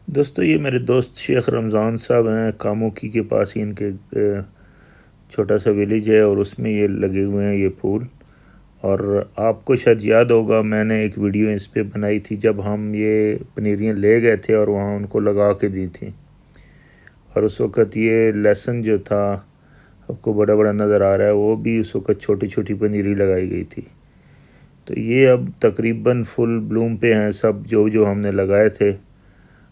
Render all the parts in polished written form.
दोस्तों ये मेरे दोस्त शेख रमज़ान साहब हैं, कामोकी के पास ही इनके छोटा सा विलेज है और उसमें ये लगे हुए हैं ये फूल। और आपको शायद याद होगा, मैंने एक वीडियो इस पे बनाई थी जब हम ये पनीरियाँ ले गए थे और वहाँ उनको लगा के दी थी। और उस वक़्त ये लहसुन जो था, आपको बड़ा बड़ा नज़र आ रहा है, वो भी उस वक़्त छोटी छोटी पनीरी लगाई गई थी। तो ये अब तकरीबन फुल ब्लूम पे हैं सब जो जो हमने लगाए थे।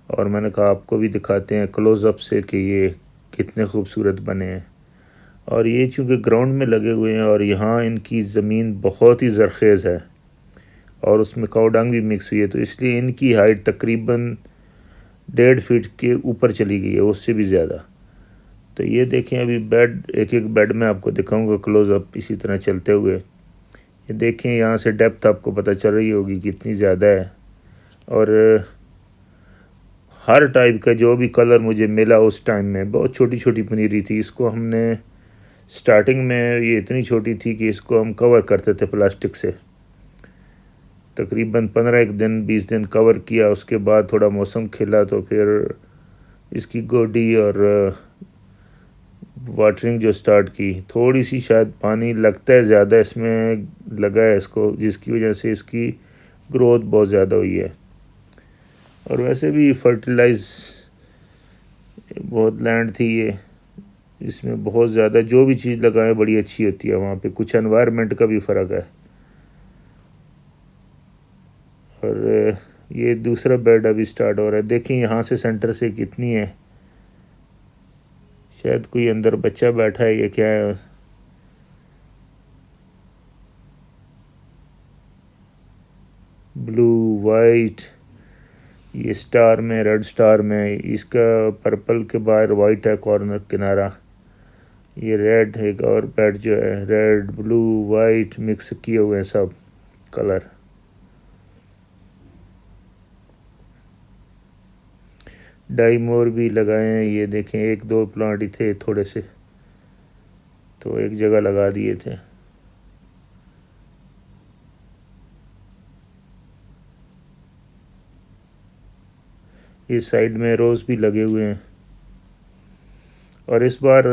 और मैंने कहा आपको भी दिखाते हैं क्लोज़अप से कि ये कितने खूबसूरत बने हैं। और ये चूँकि ग्राउंड में लगे हुए हैं और यहाँ इनकी ज़मीन बहुत ही ज़रख़ेज़ है और उसमें काऊ डंग भी मिक्स हुई है, तो इसलिए इनकी हाइट तकरीबन 1.5 फीट के ऊपर चली गई है, उससे भी ज़्यादा। तो ये देखें, अभी बेड एक एक बेड में आपको दिखाऊंगा क्लोज़अप इसी तरह चलते हुए। ये देखें, यहाँ से डेप्थ आपको पता चल रही होगी कितनी ज़्यादा है। और हर टाइप का जो भी कलर मुझे मिला उस टाइम में, बहुत छोटी छोटी पनीरी थी। इसको हमने स्टार्टिंग में, ये इतनी छोटी थी कि इसको हम कवर करते थे प्लास्टिक से। तकरीबन 15 दिन 20 दिन कवर किया, उसके बाद थोड़ा मौसम खिला तो फिर इसकी गोडी और वाटरिंग जो स्टार्ट की। थोड़ी सी शायद पानी लगता है ज़्यादा इसमें लगा है इसको, जिसकी वजह से इसकी ग्रोथ बहुत ज़्यादा हुई है। और वैसे भी फर्टिलाइज बहुत लैंड थी ये, इसमें बहुत ज़्यादा जो भी चीज़ लगाएं बड़ी अच्छी होती है। वहाँ पे कुछ एनवायरनमेंट का भी फ़र्क है। और ये दूसरा बेड अभी स्टार्ट हो रहा है। देखिए यहाँ से सेंटर से कितनी है, शायद कोई अंदर बच्चा बैठा है, ये क्या है। ब्लू वाइट, ये स्टार में, रेड स्टार में, इसका पर्पल के बाहर वाइट है कॉर्नर किनारा। ये रेड, एक और बेड जो है रेड ब्लू वाइट मिक्स किए हुए हैं सब कलर। डाई मोर भी लगाए हैं। ये देखें, एक दो प्लांट ही थे थोड़े से, तो एक जगह लगा दिए थे। इस साइड में रोज़ भी लगे हुए हैं। और इस बार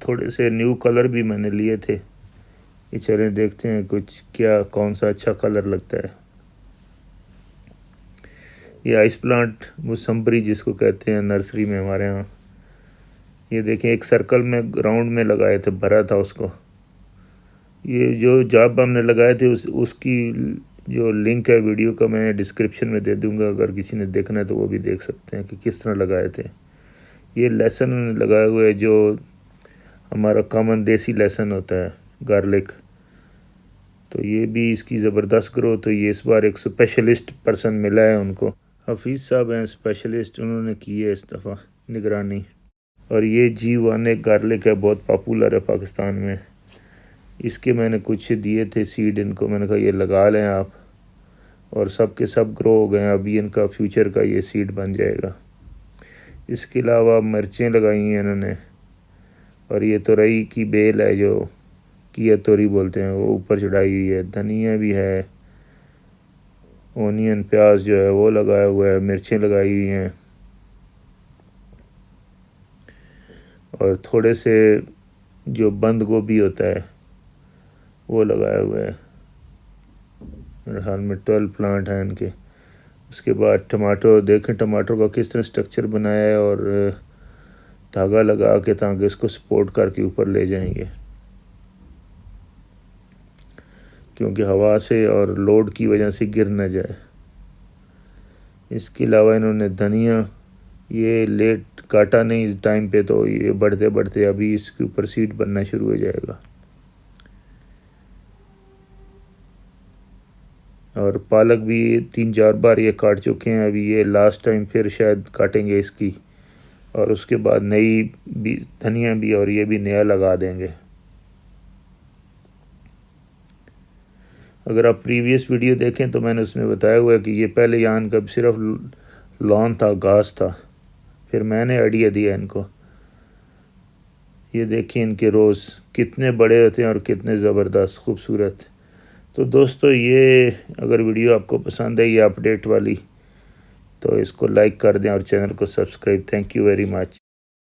थोड़े से न्यू कलर भी मैंने लिए थे। ये चलें देखते हैं कुछ क्या कौन सा अच्छा कलर लगता है। ये आइस प्लांट मुसम्बरी जिसको कहते हैं नर्सरी में हमारे यहाँ। ये देखें, एक सर्कल में राउंड में लगाए थे, भरा था उसको। ये जो जब हमने लगाए थे उसकी जो लिंक है वीडियो का मैं डिस्क्रिप्शन में दे दूंगा, अगर किसी ने देखना है तो वो भी देख सकते हैं कि किस तरह लगाए थे। ये लहसुन लगाए हुए जो हमारा कॉमन देसी लहसुन होता है, गार्लिक, तो ये भी इसकी ज़बरदस्त ग्रोथ हुई है। इस बार एक स्पेशलिस्ट पर्सन मिला है उनको, हफीज़ साहब हैं स्पेशलिस्ट, उन्होंने की है इस दफ़ा निगरानी। और ये G1 एक गार्लिक है, बहुत पॉपुलर है पाकिस्तान में। इसके मैंने कुछ दिए थे सीड इनको, मैंने कहा ये लगा लें आप, और सब के सब ग्रो हो गए। अभी इनका फ्यूचर का ये सीड बन जाएगा। इसके अलावा मिर्चें लगाई हैं इन्होंने। और ये तोरई की बेल है जो किया तोरी बोलते हैं, वो ऊपर चढ़ाई हुई है। धनिया भी है, ओनियन प्याज जो है वो लगाया हुआ है, मिर्चें लगाई हुई हैं। और थोड़े से जो बंद गोभी होता है वो लगाया हुआ है। मेरे ख्याल में 12 प्लांट हैं इनके। उसके बाद टमाटो देखें, टमाटो का किस तरह स्ट्रक्चर बनाया है, और धागा लगा के ताकि इसको सपोर्ट करके ऊपर ले जाएंगे, क्योंकि हवा से और लोड की वजह से गिर न जाए। इसके अलावा इन्होंने धनिया, ये लेट काटा नहीं इस टाइम पे, तो ये बढ़ते बढ़ते अभी इसके ऊपर सीड बनना शुरू हो जाएगा। और पालक भी 3-4 बार ये काट चुके हैं, अभी ये लास्ट टाइम फिर शायद काटेंगे इसकी, और उसके बाद नई भी धनिया भी, और ये भी नया लगा देंगे। अगर आप प्रीवियस वीडियो देखें तो मैंने उसमें बताया हुआ है कि ये पहले यहाँ का सिर्फ लॉन था, घास था, फिर मैंने आइडिया दिया इनको। ये देखिए इनके रोज़ कितने बड़े होते हैं और कितने ज़बरदस्त खूबसूरत। तो दोस्तों, ये अगर वीडियो आपको पसंद है, ये अपडेट वाली, तो इसको लाइक कर दें और चैनल को subscribe. Thank you very much.